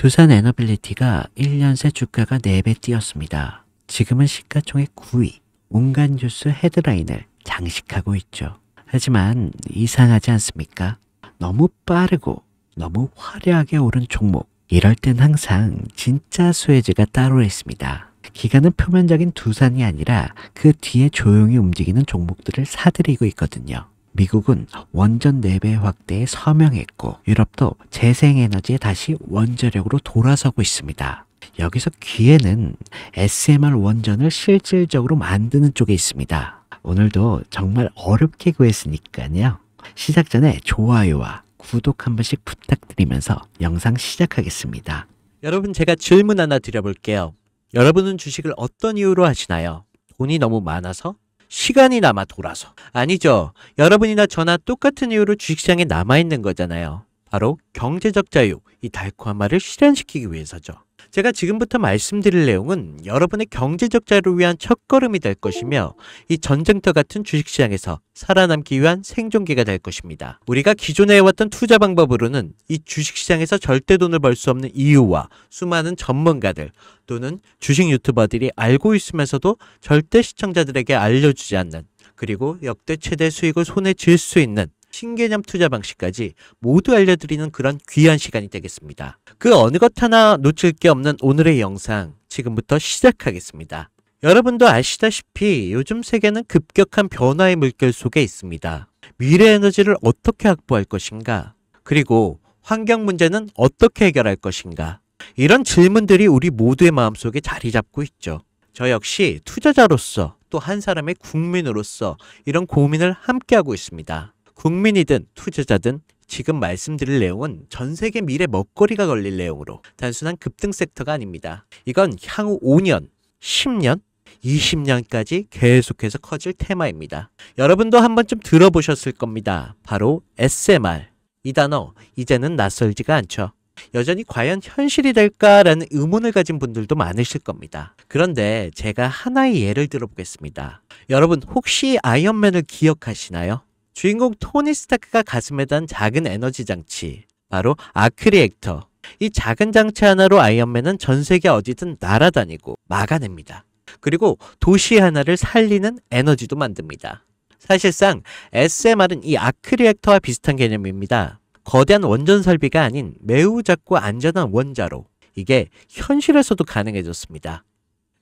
두산 에너빌리티가 1년 새 주가가 4배 뛰었습니다. 지금은 시가총액 9위, 온갖 뉴스 헤드라인을 장식하고 있죠. 하지만 이상하지 않습니까? 너무 빠르고 너무 화려하게 오른 종목, 이럴 땐 항상 진짜 수혜주가 따로 있습니다. 기관은 표면적인 두산이 아니라 그 뒤에 조용히 움직이는 종목들을 사들이고 있거든요. 미국은 원전 4배 확대에 서명했고 유럽도 재생에너지에 다시 원자력으로 돌아서고 있습니다. 여기서 기회는 SMR 원전을 실질적으로 만드는 쪽에 있습니다. 오늘도 정말 어렵게 구했으니까요. 시작 전에 좋아요와 구독 한 번씩 부탁드리면서 영상 시작하겠습니다. 여러분, 제가 질문 하나 드려볼게요. 여러분은 주식을 어떤 이유로 하시나요? 돈이 너무 많아서? 시간이 남아 돌아서? 아니죠. 여러분이나 저나 똑같은 이유로 주식시장에 남아있는 거잖아요. 바로 경제적 자유, 이 달콤한 말을 실현시키기 위해서죠. 제가 지금부터 말씀드릴 내용은 여러분의 경제적 자유를 위한 첫걸음이 될 것이며 이 전쟁터 같은 주식시장에서 살아남기 위한 생존기가 될 것입니다. 우리가 기존에 해왔던 투자 방법으로는 이 주식시장에서 절대 돈을 벌 수 없는 이유와 수많은 전문가들 또는 주식 유튜버들이 알고 있으면서도 절대 시청자들에게 알려주지 않는, 그리고 역대 최대 수익을 손에 쥘 수 있는 신개념 투자 방식까지 모두 알려드리는 그런 귀한 시간이 되겠습니다. 그 어느 것 하나 놓칠 게 없는 오늘의 영상, 지금부터 시작하겠습니다. 여러분도 아시다시피 요즘 세계는 급격한 변화의 물결 속에 있습니다. 미래 에너지를 어떻게 확보할 것인가? 그리고 환경 문제는 어떻게 해결할 것인가? 이런 질문들이 우리 모두의 마음속에 자리 잡고 있죠. 저 역시 투자자로서 또 한 사람의 국민으로서 이런 고민을 함께하고 있습니다. 국민이든 투자자든 지금 말씀드릴 내용은 전 세계 미래 먹거리가 걸릴 내용으로 단순한 급등 섹터가 아닙니다. 이건 향후 5년, 10년, 20년까지 계속해서 커질 테마입니다. 여러분도 한 번쯤 들어보셨을 겁니다. 바로 SMR. 이 단어 이제는 낯설지가 않죠. 여전히 과연 현실이 될까라는 의문을 가진 분들도 많으실 겁니다. 그런데 제가 하나의 예를 들어보겠습니다. 여러분, 혹시 아이언맨을 기억하시나요? 주인공 토니 스타크가 가슴에 단 작은 에너지 장치, 바로 아크 리액터. 이 작은 장치 하나로 아이언맨은 전 세계 어디든 날아다니고 막아냅니다. 그리고 도시 하나를 살리는 에너지도 만듭니다. 사실상 SMR은 이 아크 리액터와 비슷한 개념입니다. 거대한 원전 설비가 아닌 매우 작고 안전한 원자로, 이게 현실에서도 가능해졌습니다.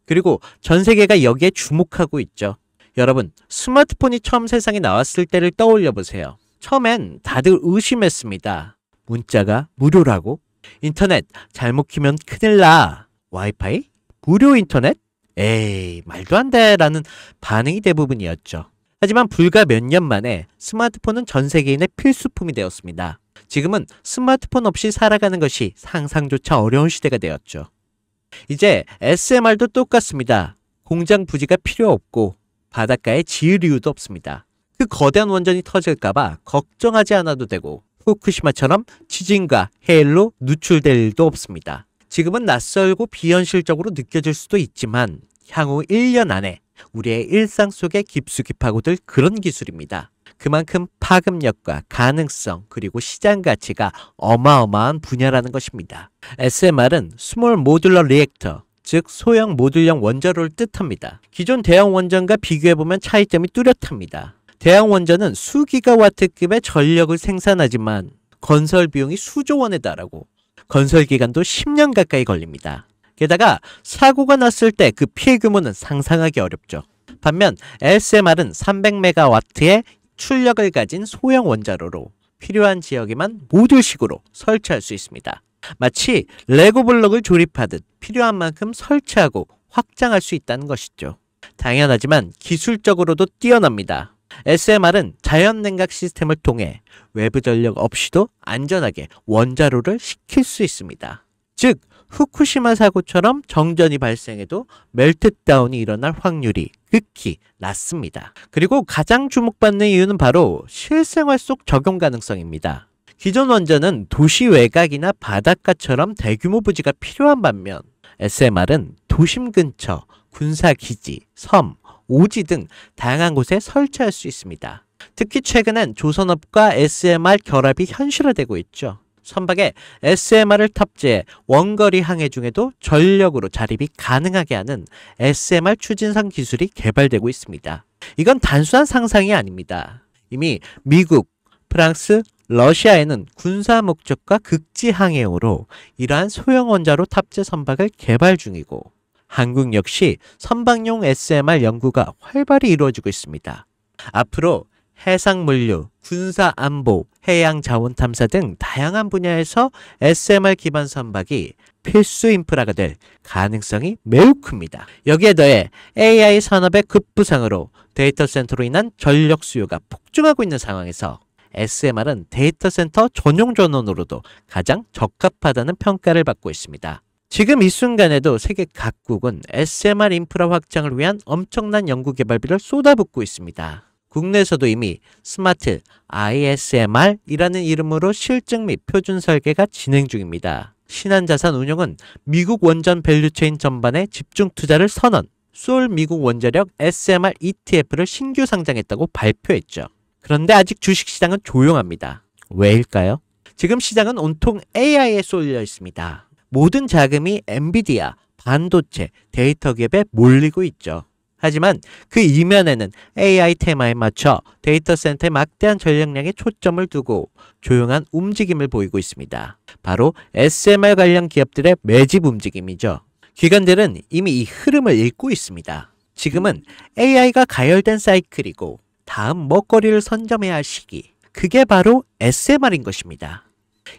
그리고 전 세계가 여기에 주목하고 있죠. 여러분, 스마트폰이 처음 세상에 나왔을 때를 떠올려 보세요. 처음엔 다들 의심했습니다. 문자가 무료라고? 인터넷 잘못 키면 큰일 나. 와이파이? 무료 인터넷? 에이, 말도 안 돼 라는 반응이 대부분이었죠. 하지만 불과 몇 년 만에 스마트폰은 전 세계인의 필수품이 되었습니다. 지금은 스마트폰 없이 살아가는 것이 상상조차 어려운 시대가 되었죠. 이제 SMR도 똑같습니다. 공장 부지가 필요 없고 바닷가에 지을 이유도 없습니다. 그 거대한 원전이 터질까봐 걱정하지 않아도 되고 후쿠시마처럼 지진과 해일로 누출될 일도 없습니다. 지금은 낯설고 비현실적으로 느껴질 수도 있지만 향후 1년 안에 우리의 일상 속에 깊숙이 파고들 그런 기술입니다. 그만큼 파급력과 가능성 그리고 시장 가치가 어마어마한 분야라는 것입니다. SMR은 스몰 모듈러 리액터, 즉 소형 모듈형 원자로를 뜻합니다. 기존 대형 원전과 비교해보면 차이점이 뚜렷합니다. 대형 원전은 수기가와트급의 전력을 생산하지만 건설 비용이 수조 원에 달하고 건설 기간도 10년 가까이 걸립니다. 게다가 사고가 났을 때 그 피해 규모는 상상하기 어렵죠. 반면 SMR은 300메가와트의 출력을 가진 소형 원자로로 필요한 지역에만 모듈식으로 설치할 수 있습니다. 마치 레고 블록을 조립하듯 필요한 만큼 설치하고 확장할 수 있다는 것이죠. 당연하지만 기술적으로도 뛰어납니다. SMR은 자연 냉각 시스템을 통해 외부 전력 없이도 안전하게 원자로를 식힐 수 있습니다. 즉 후쿠시마 사고처럼 정전이 발생해도 멜트다운이 일어날 확률이 극히 낮습니다. 그리고 가장 주목받는 이유는 바로 실생활 속 적용 가능성입니다. 기존 원전은 도시 외곽이나 바닷가처럼 대규모 부지가 필요한 반면 SMR은 도심 근처, 군사기지, 섬, 오지 등 다양한 곳에 설치할 수 있습니다. 특히 최근엔 조선업과 SMR 결합이 현실화되고 있죠. 선박에 SMR을 탑재해 원거리 항해 중에도 전력으로 자립이 가능하게 하는 SMR 추진선 기술이 개발되고 있습니다. 이건 단순한 상상이 아닙니다. 이미 미국, 프랑스, 러시아에는 군사 목적과 극지 항해용으로 이러한 소형 원자로 탑재 선박을 개발 중이고 한국 역시 선박용 SMR 연구가 활발히 이루어지고 있습니다. 앞으로 해상 물류, 군사 안보, 해양 자원 탐사 등 다양한 분야에서 SMR 기반 선박이 필수 인프라가 될 가능성이 매우 큽니다. 여기에 더해 AI 산업의 급부상으로 데이터 센터로 인한 전력 수요가 폭증하고 있는 상황에서 SMR은 데이터 센터 전용 전원으로도 가장 적합하다는 평가를 받고 있습니다. 지금 이 순간에도 세계 각국은 SMR 인프라 확장을 위한 엄청난 연구 개발비를 쏟아붓고 있습니다. 국내에서도 이미 스마트 ISMR이라는 이름으로 실증 및 표준 설계가 진행 중입니다. 신한자산 운용은 미국 원전 밸류체인 전반에 집중 투자를 선언, 소울 미국 원자력 SMR ETF를 신규 상장했다고 발표했죠. 그런데 아직 주식시장은 조용합니다. 왜일까요? 지금 시장은 온통 AI에 쏠려 있습니다. 모든 자금이 엔비디아, 반도체, 데이터 기업에 몰리고 있죠. 하지만 그 이면에는 AI 테마에 맞춰 데이터 센터에 막대한 전력량에 초점을 두고 조용한 움직임을 보이고 있습니다. 바로 SMR 관련 기업들의 매집 움직임이죠. 기관들은 이미 이 흐름을 읽고 있습니다. 지금은 AI가 가열된 사이클이고 다음 먹거리를 선점해야 할 시기. 그게 바로 SMR인 것입니다.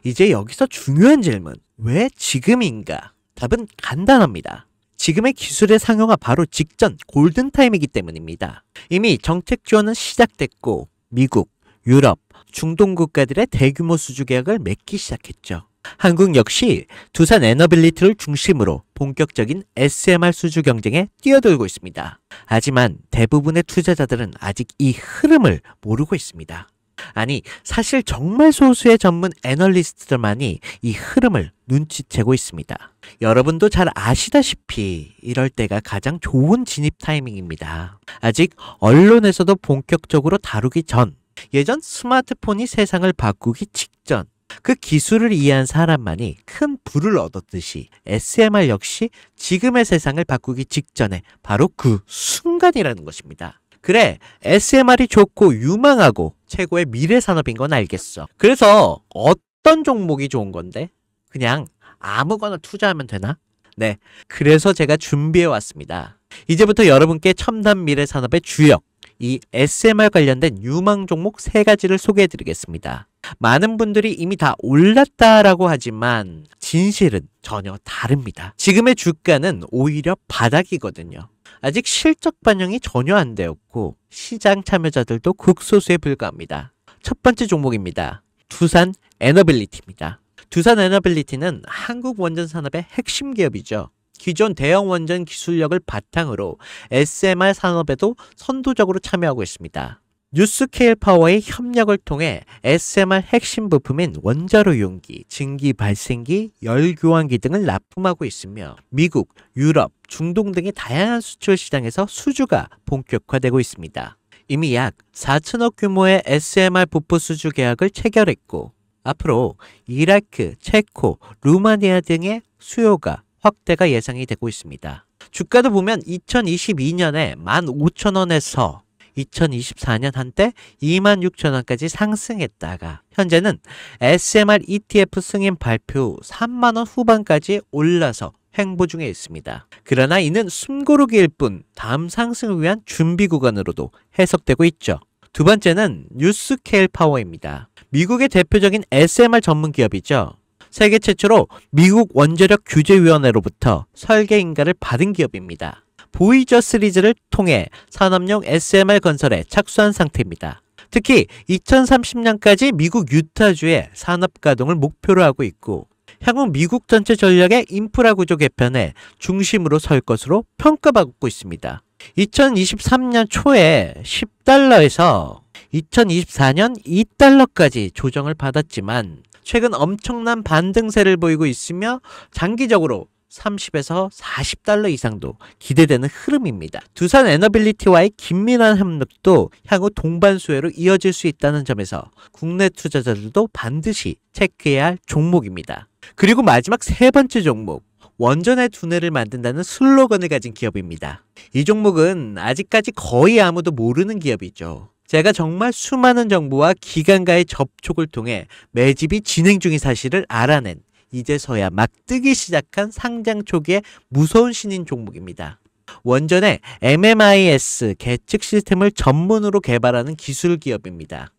이제 여기서 중요한 질문. 왜 지금인가? 답은 간단합니다. 지금의 기술의 상용화 바로 직전 골든타임이기 때문입니다. 이미 정책 지원은 시작됐고 미국, 유럽, 중동 국가들의 대규모 수주 계약을 맺기 시작했죠. 한국 역시 두산 에너빌리티를 중심으로 본격적인 SMR 수주 경쟁에 뛰어들고 있습니다. 하지만 대부분의 투자자들은 아직 이 흐름을 모르고 있습니다. 아니, 사실 정말 소수의 전문 애널리스트들만이 이 흐름을 눈치채고 있습니다. 여러분도 잘 아시다시피 이럴 때가 가장 좋은 진입 타이밍입니다. 아직 언론에서도 본격적으로 다루기 전, 예전 스마트폰이 세상을 바꾸기 직전, 그 기술을 이해한 사람만이 큰 부를 얻었듯이 SMR 역시 지금의 세상을 바꾸기 직전에 바로 그 순간이라는 것입니다. 그래, SMR이 좋고 유망하고 최고의 미래 산업인 건 알겠어. 그래서 어떤 종목이 좋은 건데? 그냥 아무거나 투자하면 되나? 네, 그래서 제가 준비해 왔습니다. 이제부터 여러분께 첨단 미래 산업의 주역, 이 SMR 관련된 유망 종목 3가지를 소개해 드리겠습니다. 많은 분들이 이미 다 올랐다라고 하지만 진실은 전혀 다릅니다. 지금의 주가는 오히려 바닥이거든요. 아직 실적 반영이 전혀 안 되었고 시장 참여자들도 극소수에 불과합니다. 첫 번째 종목입니다. 두산 에너빌리티입니다. 두산 에너빌리티는 한국 원전 산업의 핵심 기업이죠. 기존 대형 원전 기술력을 바탕으로 SMR 산업에도 선도적으로 참여하고 있습니다. 뉴스케일 파워의 협력을 통해 SMR 핵심 부품인 원자로 용기, 증기 발생기, 열 교환기 등을 납품하고 있으며 미국, 유럽, 중동 등의 다양한 수출 시장에서 수주가 본격화되고 있습니다. 이미 약 4천억 규모의 SMR 부품 수주 계약을 체결했고 앞으로 이라크, 체코, 루마니아 등의 수요가 확대가 예상이 되고 있습니다. 주가도 보면 2022년에 15,000원에서 2024년 한때 26,000원까지 상승했다가 현재는 SMR ETF 승인 발표 후 3만원 후반까지 올라서 횡보 중에 있습니다. 그러나 이는 숨고르기일 뿐 다음 상승을 위한 준비 구간으로도 해석되고 있죠. 두 번째는 뉴스케일 파워입니다. 미국의 대표적인 SMR 전문 기업이죠. 세계 최초로 미국 원자력 규제위원회로부터 설계 인가를 받은 기업입니다. 보이저 시리즈를 통해 산업용 SMR 건설에 착수한 상태입니다. 특히 2030년까지 미국 유타주의 산업 가동을 목표로 하고 있고 향후 미국 전체 전력의 인프라 구조 개편에 중심으로 설 것으로 평가받고 있습니다. 2023년 초에 10달러에서 2024년 2달러까지 조정을 받았지만 최근 엄청난 반등세를 보이고 있으며 장기적으로 30에서 40달러 이상도 기대되는 흐름입니다. 두산 에너빌리티와의 긴밀한 협력도 향후 동반 수혜로 이어질 수 있다는 점에서 국내 투자자들도 반드시 체크해야 할 종목입니다. 그리고 마지막 세 번째 종목, 원전의 두뇌를 만든다는 슬로건을 가진 기업입니다. 이 종목은 아직까지 거의 아무도 모르는 기업이죠. 제가 정말 수많은 정부와 기관과의 접촉을 통해 매집이 진행 중인 사실을 알아낸 이제서야 막 뜨기 시작한 상장 초기의 무서운 신인 종목입니다. 원전의 MMIS 계측 시스템을 전문으로 개발하는 기술 기업입니다.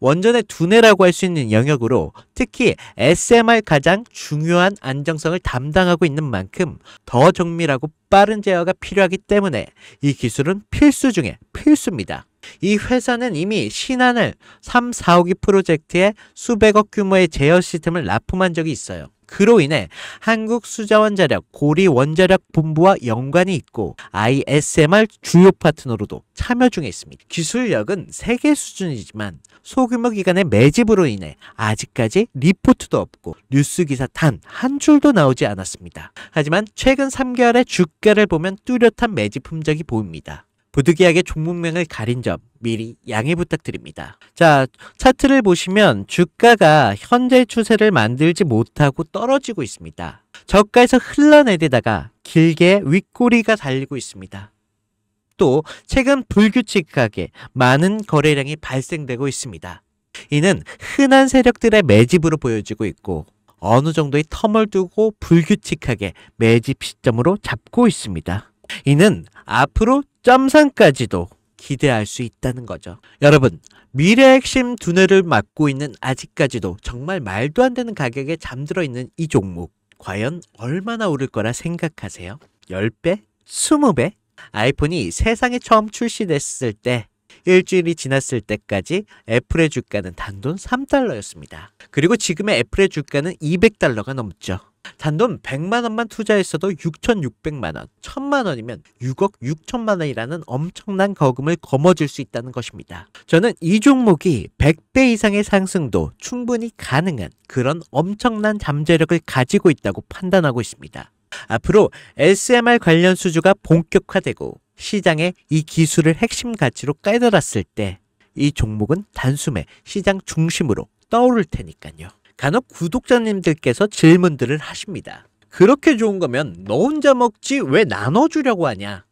원전의 두뇌라고 할 수 있는 영역으로 특히 SMR 가장 중요한 안정성을 담당하고 있는 만큼 더 정밀하고 빠른 제어가 필요하기 때문에 이 기술은 필수 중에 필수입니다. 이 회사는 이미 신한을 3, 4호기 프로젝트에 수백억 규모의 제어 시스템을 납품한 적이 있어요. 그로 인해 한국수자원자력 고리원자력본부와 연관이 있고 ISMR 주요 파트너로도 참여 중에 있습니다. 기술력은 세계 수준이지만 소규모 기관의 매집으로 인해 아직까지 리포트도 없고 뉴스 기사 단 한 줄도 나오지 않았습니다. 하지만 최근 3개월의 주가를 보면 뚜렷한 매집 흔적이 보입니다. 부득이하게 종목명을 가린 점 미리 양해 부탁드립니다. 자, 차트를 보시면 주가가 현재 추세를 만들지 못하고 떨어지고 있습니다. 저가에서 흘러내리다가 길게 윗꼬리가 달리고 있습니다. 또 최근 불규칙하게 많은 거래량이 발생되고 있습니다. 이는 흔한 세력들의 매집으로 보여지고 있고 어느 정도의 텀을 두고 불규칙하게 매집 시점으로 잡고 있습니다. 이는 앞으로 점상까지도 기대할 수 있다는 거죠. 여러분, 미래의 핵심 두뇌를 맡고 있는 아직까지도 정말 말도 안 되는 가격에 잠들어 있는 이 종목, 과연 얼마나 오를 거라 생각하세요? 10배? 20배? 아이폰이 세상에 처음 출시됐을 때 일주일이 지났을 때까지 애플의 주가는 단돈 3달러였습니다. 그리고 지금의 애플의 주가는 200달러가 넘죠. 단돈 100만 원만 투자했어도 6,600만 원, 1,000만 원이면 6억 6천만 원이라는 엄청난 거금을 거머쥘 수 있다는 것입니다. 저는 이 종목이 100배 이상의 상승도 충분히 가능한 그런 엄청난 잠재력을 가지고 있다고 판단하고 있습니다. 앞으로 SMR 관련 수주가 본격화되고 시장에 이 기술을 핵심 가치로 깨달았을 때 이 종목은 단숨에 시장 중심으로 떠오를 테니까요. 간혹 구독자님들께서 질문들을 하십니다. 그렇게 좋은 거면 너 혼자 먹지 왜 나눠주려고 하냐?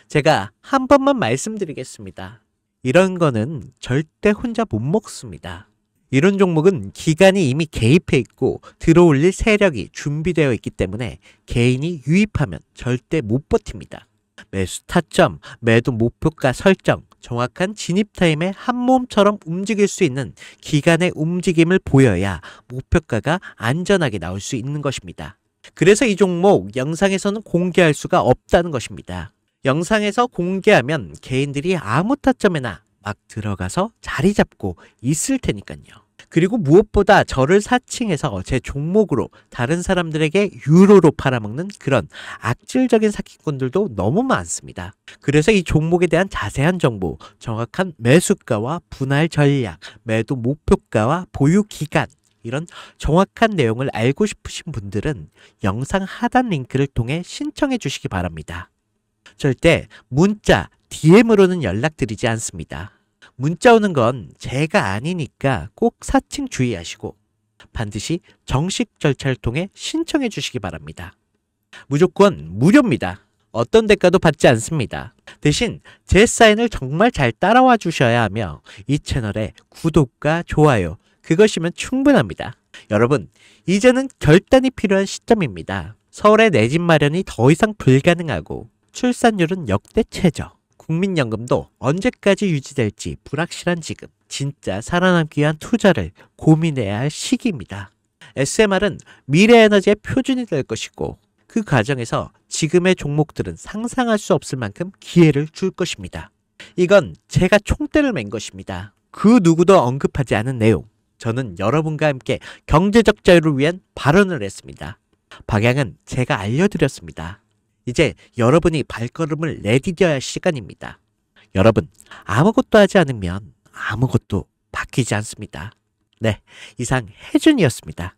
제가 한 번만 말씀드리겠습니다. 이런 거는 절대 혼자 못 먹습니다. 이런 종목은 기관이 이미 개입해 있고 들어올릴 세력이 준비되어 있기 때문에 개인이 유입하면 절대 못 버팁니다. 매수 타점, 매도 목표가 설정, 정확한 진입 타임에 한 몸처럼 움직일 수 있는 기관의 움직임을 보여야 목표가가 안전하게 나올 수 있는 것입니다. 그래서 이 종목 영상에서는 공개할 수가 없다는 것입니다. 영상에서 공개하면 개인들이 아무 타점에나 막 들어가서 자리 잡고 있을 테니까요. 그리고 무엇보다 저를 사칭해서 제 종목으로 다른 사람들에게 유로로 팔아먹는 그런 악질적인 사기꾼들도 너무 많습니다. 그래서 이 종목에 대한 자세한 정보, 정확한 매수가와 분할 전략, 매도 목표가와 보유 기간, 이런 정확한 내용을 알고 싶으신 분들은 영상 하단 링크를 통해 신청해 주시기 바랍니다. 절대 문자, DM으로는 연락드리지 않습니다. 문자 오는 건 제가 아니니까 꼭 사칭 주의하시고 반드시 정식 절차를 통해 신청해 주시기 바랍니다. 무조건 무료입니다. 어떤 대가도 받지 않습니다. 대신 제 사인을 정말 잘 따라와 주셔야 하며 이 채널에 구독과 좋아요, 그것이면 충분합니다. 여러분, 이제는 결단이 필요한 시점입니다. 서울의 내 집 마련이 더 이상 불가능하고 출산율은 역대 최저. 국민연금도 언제까지 유지될지 불확실한 지금, 진짜 살아남기 위한 투자를 고민해야 할 시기입니다. SMR은 미래 에너지의 표준이 될 것이고 그 과정에서 지금의 종목들은 상상할 수 없을 만큼 기회를 줄 것입니다. 이건 제가 총대를 맨 것입니다. 그 누구도 언급하지 않은 내용. 저는 여러분과 함께 경제적 자유를 위한 발언을 했습니다. 방향은 제가 알려드렸습니다. 이제 여러분이 발걸음을 내디뎌야 할 시간입니다. 여러분, 아무것도 하지 않으면 아무것도 바뀌지 않습니다. 네, 이상 혜준이었습니다.